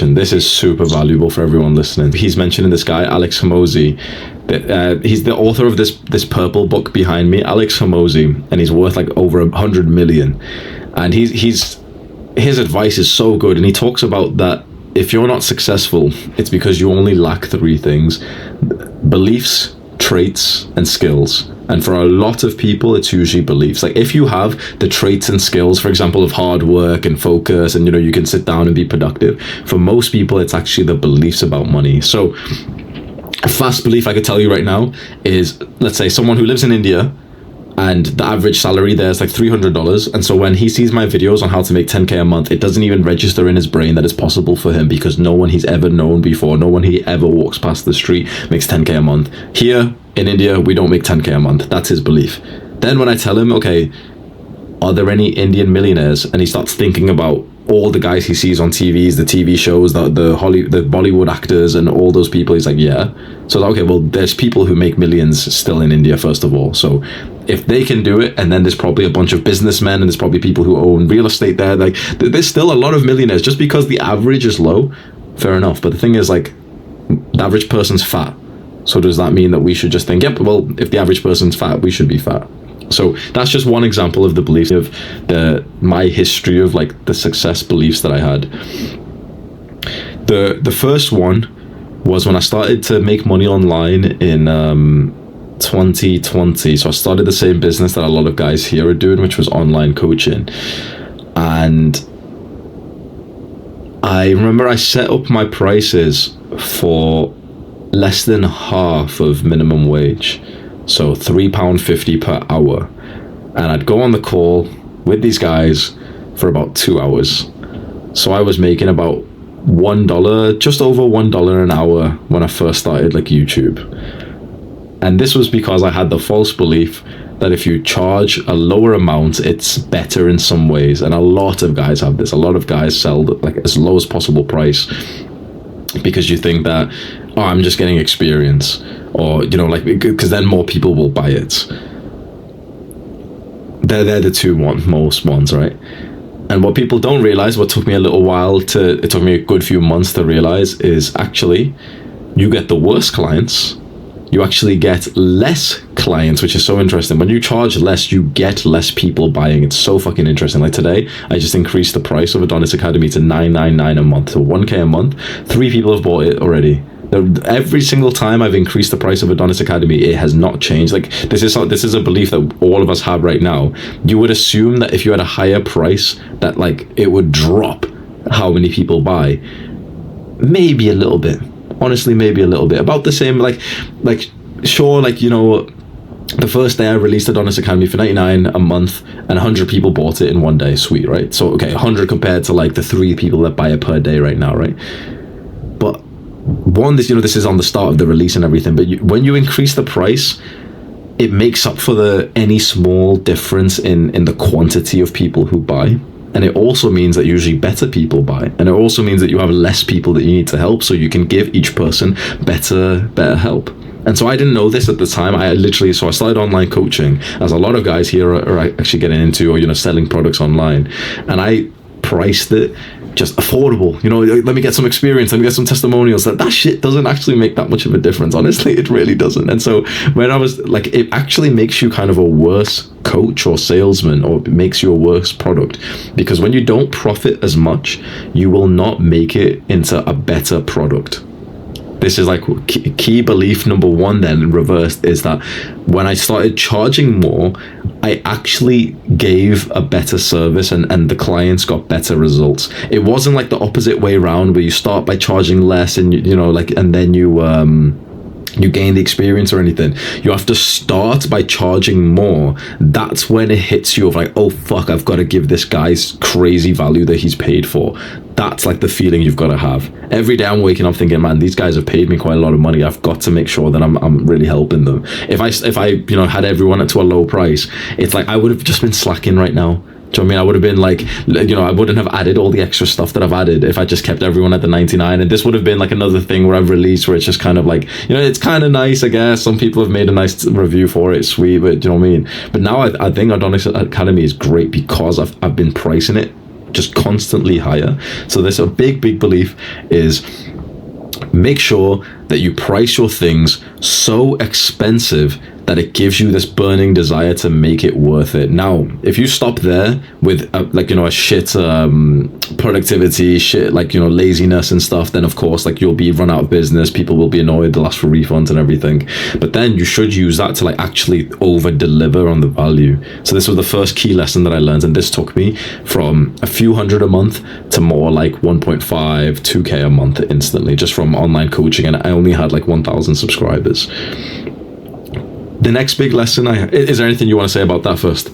information. This is super valuable for everyone listening. He's mentioning this guy, Alex HAMZA. He's the author of this purple book behind me, Alex HAMZA, and he's worth like over 100 million. And his advice is so good, and he talks about that if you're not successful, it's because you only lack three things: beliefs, traits, and skills. And for a lot of people, it's usually beliefs. Like if you have the traits and skills, for example, of hard work and focus, and you can sit down and be productive, for most people, it's actually the beliefs about money. So a fast belief I could tell you right now is, let's say someone who lives in India, and the average salary there is like $300. And so when he sees my videos on how to make 10K a month, it doesn't even register in his brain that it's possible for him, because no one he's ever known before, no one he ever walks past the street makes 10K a month. Here in India, we don't make 10K a month. That's his belief. Then when I tell him, okay, are there any Indian millionaires? And he starts thinking about all the guys he sees on TVs, the TV shows, the Bollywood actors and all those people. He's like, yeah. So okay, well, there's people who make millions still in India, first of all. So if they can do it, and then there's probably a bunch of businessmen, and there's probably people who own real estate there. Like there's still a lot of millionaires. Just because the average is low, fair enough. But the thing is, like, the average person's fat. So does that mean that we should just think, yep, well, if the average person's fat, we should be fat? So that's just one example of the beliefs of my history of like the success beliefs that I had. The first one was when I started to make money online in 2020. So I started the same business that a lot of guys here are doing, which was online coaching. And I remember I set up my prices for less than half of minimum wage. So £3.50 per hour. And I'd go on the call with these guys for about 2 hours. So I was making about $1, just over $1 an hour when I first started like YouTube. And this was because I had the false belief that if you charge a lower amount, it's better in some ways. And a lot of guys have this. A lot of guys sell like as low as possible price because you think that, oh, I'm just getting experience, or like, because then more people will buy it. They're the most ones, right? And what people don't realize, what took me it took me a good few months to realize, is actually you get the worst clients. You actually get less clients, which is so interesting. When you charge less, you get less people buying. It's so fucking interesting. Like today, I just increased the price of Adonis Academy to $999 a month, to $1K a month. 3 people have bought it already. Every single time I've increased the price of Adonis Academy, it has not changed. Like this is a belief that all of us have right now. You would assume that if you had a higher price, that like it would drop how many people buy. Maybe a little bit. Honestly, maybe a little bit. About the same, like sure, like, the first day I released Adonis Academy for $99 a month, and 100 people bought it in one day. Sweet, right? So, okay, 100 compared to like the 3 people that buy it per day right now, right? But this is on the start of the release and everything, but when you increase the price, it makes up for any small difference in the quantity of people who buy. And it also means that usually better people buy. And it also means that you have less people that you need to help, so you can give each person better help. And so I didn't know this at the time. So I started online coaching, as a lot of guys here are actually getting into, or, selling products online. And I priced it just affordable. Let me get some experience, let me get some testimonials. That shit doesn't actually make that much of a difference. Honestly, it really doesn't. And so when I was like, it actually makes you kind of a worse coach or salesman, or it makes you a worse product, because when you don't profit as much, you will not make it into a better product. This is like key belief number 1 then reversed, is that when I started charging more, I actually gave a better service, and the clients got better results. It wasn't like the opposite way around, where you start by charging less and and then you gain the experience or anything. You have to start by charging more. That's when it hits you of like, oh fuck, I've got to give this guy's crazy value that he's paid for. That's like the feeling you've got to have. Every day I'm waking up thinking, man, these guys have paid me quite a lot of money. I've got to make sure that I'm really helping them. If I had everyone to a low price, it's like I would have just been slacking right now. Do you know what I mean? I would have been like, I wouldn't have added all the extra stuff that I've added if I just kept everyone at the 99. And this would have been like another thing where I've released, where it's just kind of like, it's kind of nice, I guess. Some people have made a nice review for it, sweet, but do you know what I mean? But now I think Adonis Academy is great because I've been pricing it just constantly higher. So there's a big belief is make sure that you price your things so expensive that it gives you this burning desire to make it worth it. Now, if you stop there with a shit productivity, shit laziness and stuff, then of course you'll be run out of business, people will be annoyed, they'll ask for refunds and everything. But then you should use that to actually over deliver on the value. So this was the first key lesson that I learned, and this took me from a few hundred a month to more like 1.5, 2K a month instantly, just from online coaching, and I only had 1,000 subscribers. The next big lesson is there anything you want to say about that first?